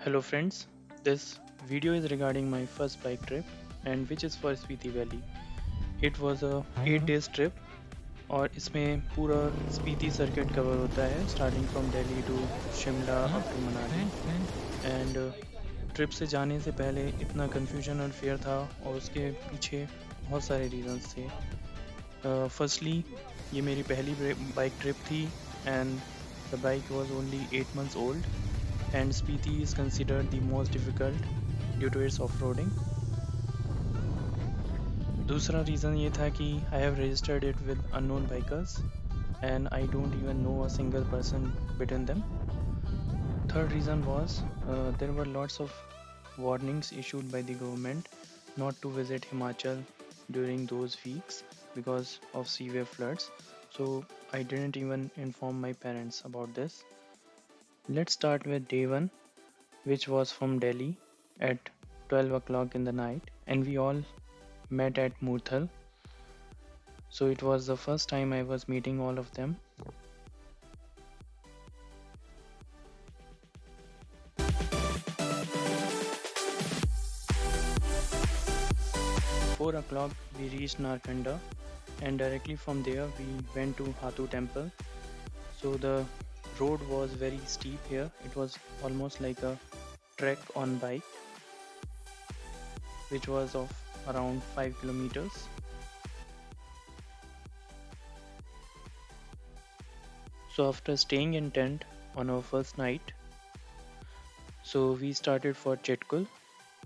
Hello friends, this video is regarding my first bike trip and which is for Spiti Valley. It was a 8 days trip और इसमें पूरा Spiti circuit cover होता है starting from Delhi to Shimla up to Manali and trip से जाने से पहले इतना कन्फ्यूजन और फेयर था और उसके पीछे बहुत सारे रीजंस थे। फर्स्टली ये मेरी पहली बाइक ट्रिप थी and the bike was only 8 months old and Spiti is considered the most difficult due to its off-roading. दूसरा रीज़न ये था कि I have registered it with unknown bikers and I don't even know a single person between them. Third reason was there were lots of warnings issued by the government not to visit Himachal during those weeks because of severe floods. So I didn't even inform my parents about this. Let's start with day 1, which was from Delhi at 12 o'clock in the night, and we all met at Murthal. So it was the first time I was meeting all of them. 4 o'clock we reached Narkanda, and directly from there we went to Hatu temple. So the road was very steep here. It was almost like a trek on bike, which was of around 5 kilometers. So after staying in tent on our first night, so we started for Chetkul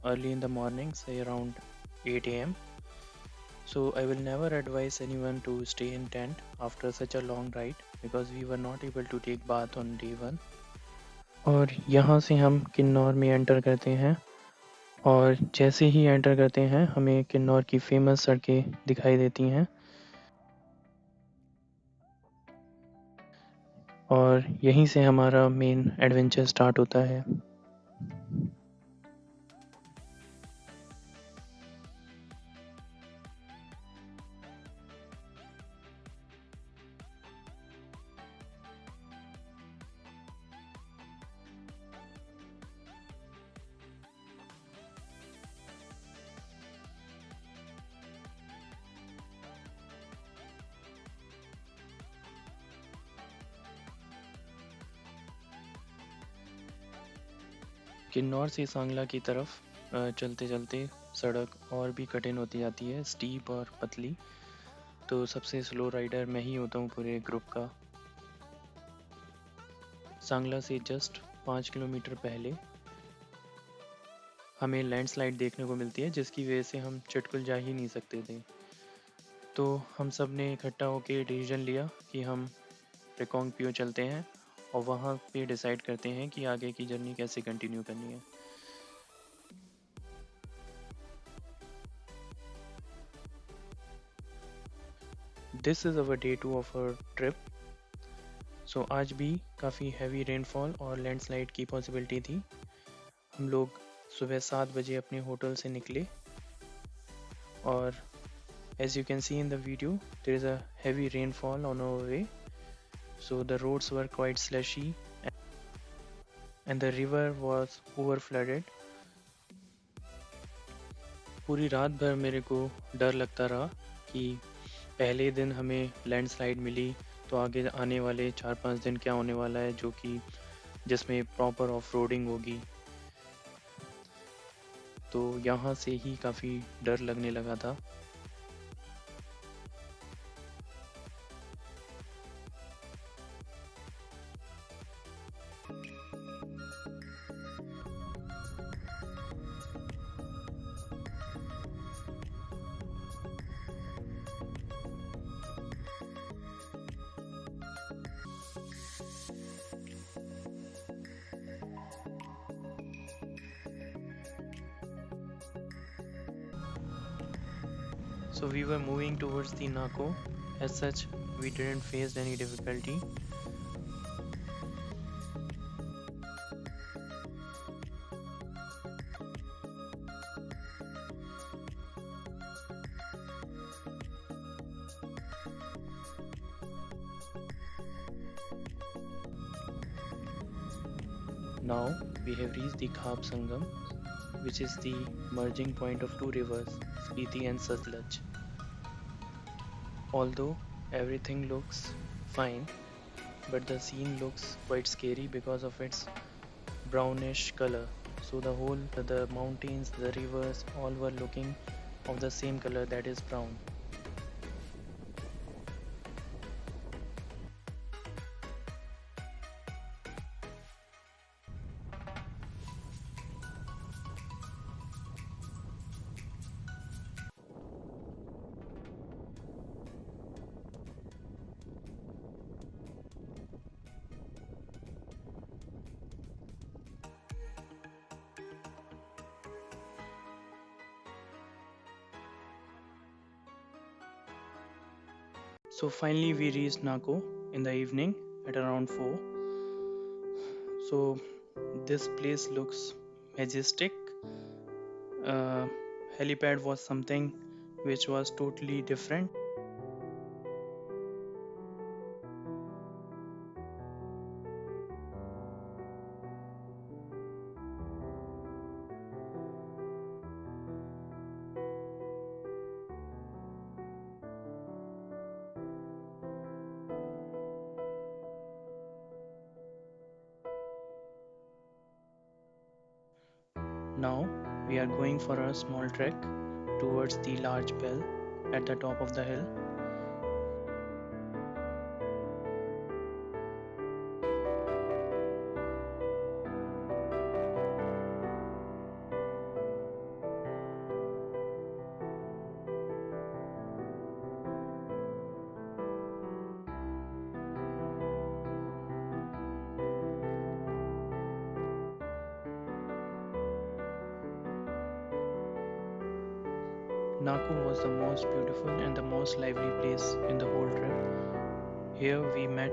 early in the morning, say around 8 a.m. So I will never advise anyone to stay in tent after such a long ride because we were not able to take bath on day 1. और यहाँ से हम किन्नौर में enter करते हैं और जैसे ही enter करते हैं हमें किन्नौर की फेमस सड़कें दिखाई देती हैं और यहीं से हमारा मेन एडवेंचर स्टार्ट होता है। किन्नौर से सांगला की तरफ चलते चलते सड़क और भी कठिन होती जाती है, स्टीप और पतली। तो सबसे स्लो राइडर मैं ही होता हूँ पूरे ग्रुप का। सांगला से जस्ट 5 किलोमीटर पहले हमें लैंडस्लाइड देखने को मिलती है जिसकी वजह से हम चटकुल जा ही नहीं सकते थे। तो हम सब ने इकट्ठा होकर डिसीजन लिया कि हम रिकोंग पियो चलते हैं और वहाँ पे डिसाइड करते हैं कि आगे की जर्नी कैसे कंटिन्यू करनी है। This is our day 2 of our trip. So आज भी काफ़ी हैवी रेनफॉल और लैंडस्लाइड की पॉसिबिलिटी थी। हम लोग सुबह 7 बजे अपने होटल से निकले और as you can see in the video there is a heavy rainfall on our way, so the roads were quite slushy and the river was over flooded. पूरी रात भर मेरे को डर लगता रहा कि पहले दिन हमें लैंडस्लाइड मिली तो आगे आने वाले 4-5 दिन क्या होने वाला है, जो कि जिसमें प्रॉपर ऑफ रोडिंग होगी। तो यहाँ से ही काफ़ी डर लगने लगा था। So we were moving towards the Nako. As such, we didn't face any difficulty. Now we have reached the Khab Sangam, which is the merging point of two rivers, Spiti and Satluj. Although everything looks fine, but the scene looks quite scary because of its brownish color. So the mountains, the rivers, all were looking of the same color, that is brown. So finally we reached Nako in the evening at around 4. So this place looks majestic. Uh, Helipad was something which was totally different. Now we are going for a small trek towards the large bell at the top of the hill. Naku was the most beautiful and the most lively place in the whole trip. Here we met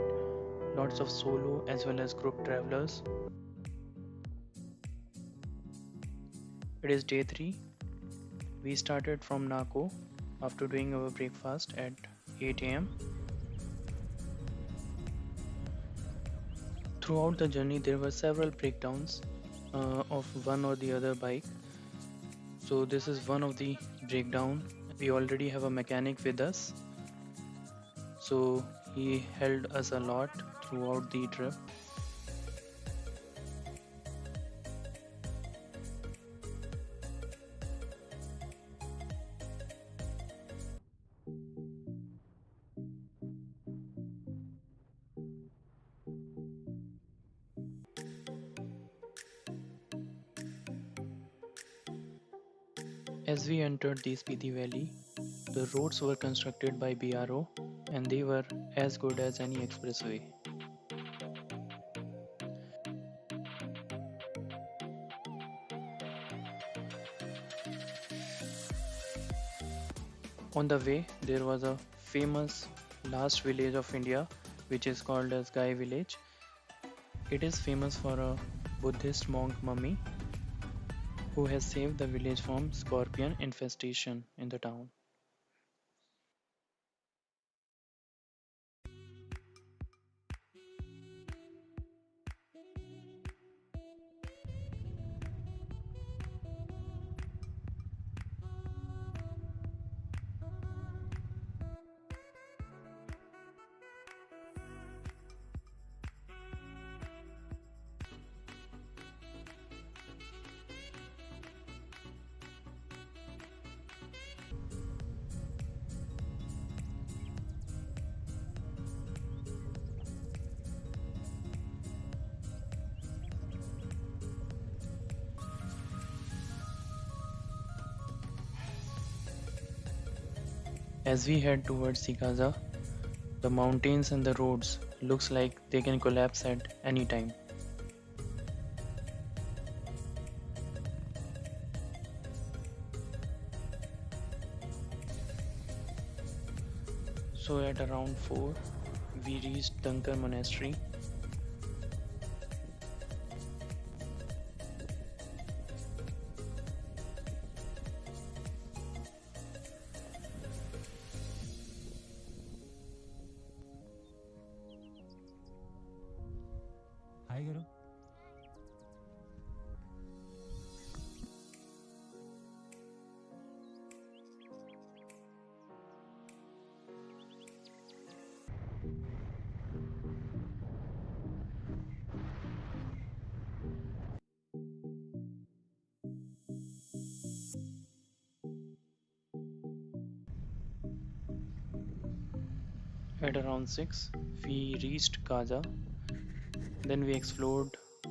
lots of solo as well as group travelers. It is day 3. We started from Nako after doing our breakfast at 8 am. Throughout the journey, there were several breakdowns of one or the other bike. So this is one of the breakdown. We already have a mechanic with us, so he helped us a lot throughout the trip. As we entered the Spiti Valley, the roads were constructed by BRO and they were as good as any expressway. On the way, there was a famous last village of India which is called as Gai village. It is famous for a Buddhist monk mummy who has saved the village from scorpion infestation in the town. As we head towards the Gaza, the mountains and the roads looks like they can collapse at any time. So at around 4, we reached Dankar Monastery. हाय करो At around 6, we reached Kaza. Then we explored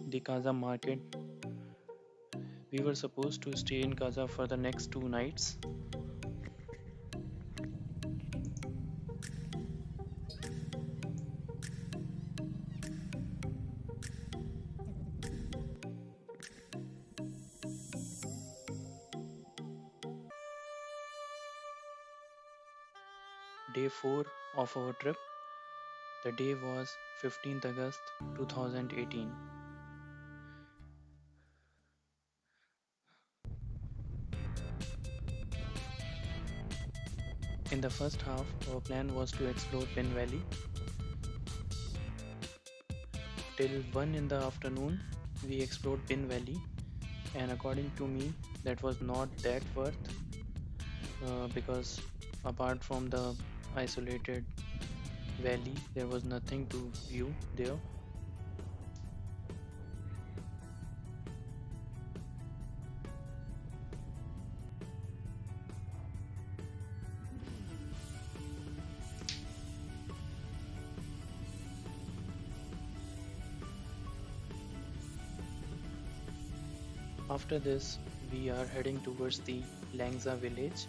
the Kaza market. We were supposed to stay in Kaza for the next 2 nights. Day 4 of our trip. The day was 15th August 2018. In the first half, our plan was to explore Pin Valley till 1 in the afternoon. We explored Pin Valley, and according to me, that was not that worth because apart from the isolated valley, there was nothing to view there. After this, we are heading towards the Langza village.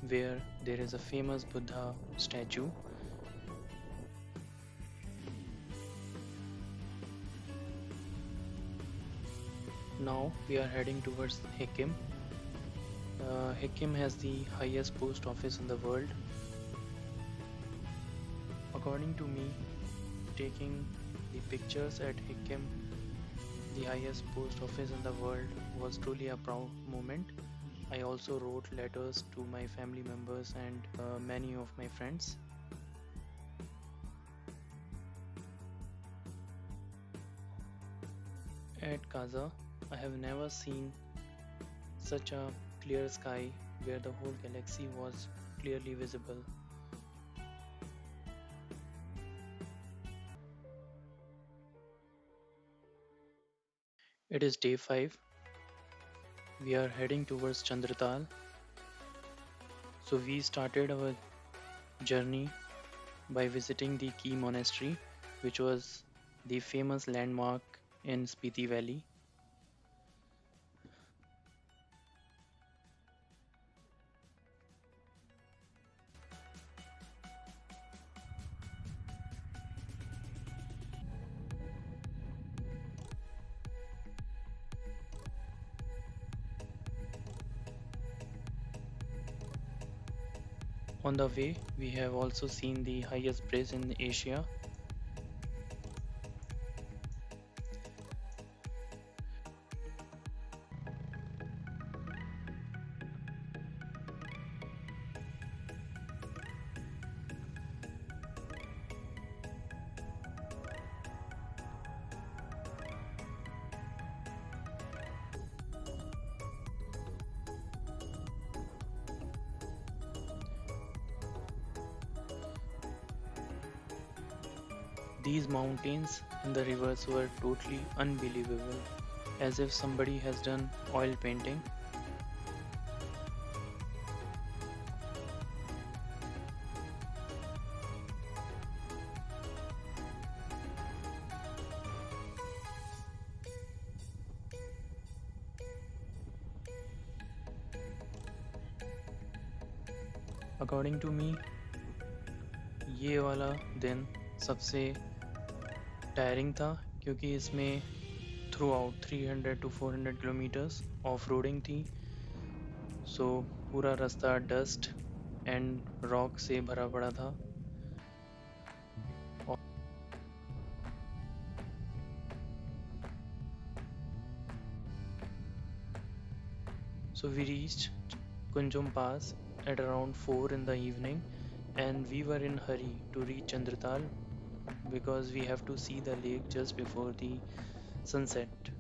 Where there is a famous Buddha statue. Now we are heading towards Hikim. Hikim has the highest post office in the world. According to me, taking the pictures at Hikim, the highest post office in the world, was truly a proud moment. I also wrote letters to my family members and many of my friends. At Kaza, I have never seen such a clear sky where the whole galaxy was clearly visible. It is day 5. We are heading towards Chandratal. So we started our journey by visiting the Key Monastery, which was the famous landmark in Spiti Valley. On the way, we have also seen the highest bridge in Asia. These mountains and the rivers were totally unbelievable, as if somebody has done oil painting. According to me, ये वाला दिन सबसे tiring था क्योंकि इसमें through out 300 to 400 kilometres off roading थी. सो पूरा रास्ता डस्ट एंड रॉक से भरा पड़ा था. So we reached Kunjum Pass at around 4 in the evening, and we were in hurry to reach Chandratal because we have to see the lake just before the sunset.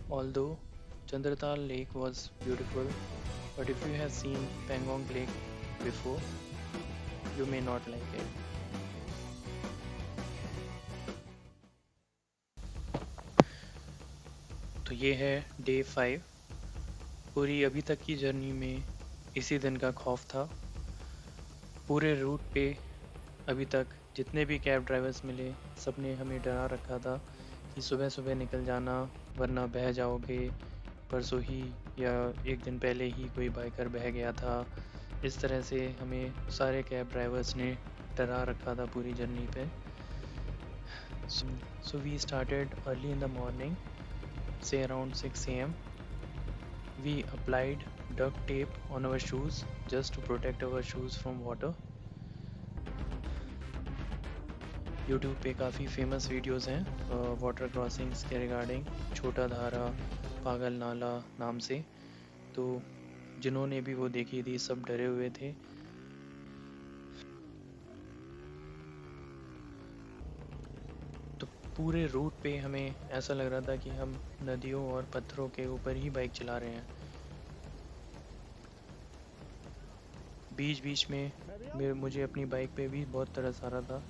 Although Chandratal Lake was beautiful, but if you have seen Pangong Lake before, you may not like it. तो ये है day 5। पूरी अभी तक की journey में इसी दिन का खौफ था। पूरे रूट पे अभी तक जितने भी कैब ड्राइवर्स मिले, सबने हमें डरा रखा था कि सुबह सुबह निकल जाना वरना बह जाओगे। परसों ही या एक दिन पहले ही कोई बाइकर बह गया था। इस तरह से हमें सारे कैब ड्राइवर्स ने डरा रखा था पूरी जर्नी पे। So we started early in the morning, say around 6 a.m. We applied duct tape on our shoes just to protect our shoes from water. YouTube पे काफ़ी फेमस वीडियोस हैं वाटर क्रॉसिंग्स के रिगार्डिंग, छोटा धारा, पागल नाला नाम से। तो जिन्होंने भी वो देखी थी सब डरे हुए थे। तो पूरे रूट पे हमें ऐसा लग रहा था कि हम नदियों और पत्थरों के ऊपर ही बाइक चला रहे हैं। बीच बीच में मुझे अपनी बाइक पे भी बहुत तरस आ रहा था।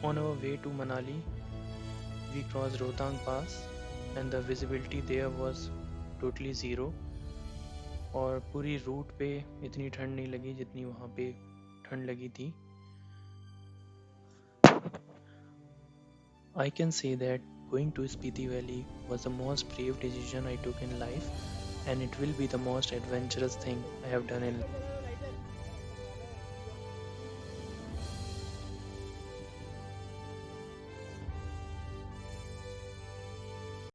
On our way to Manali, we crossed Rohtang Pass and the visibility there was totally zero. और पूरी रूट पे इतनी ठंड नहीं लगी जितनी वहाँ पे ठंड लगी थी। I can say that going to Spiti Valley was the most brave decision I took in life, and it will be the most adventurous thing I have done in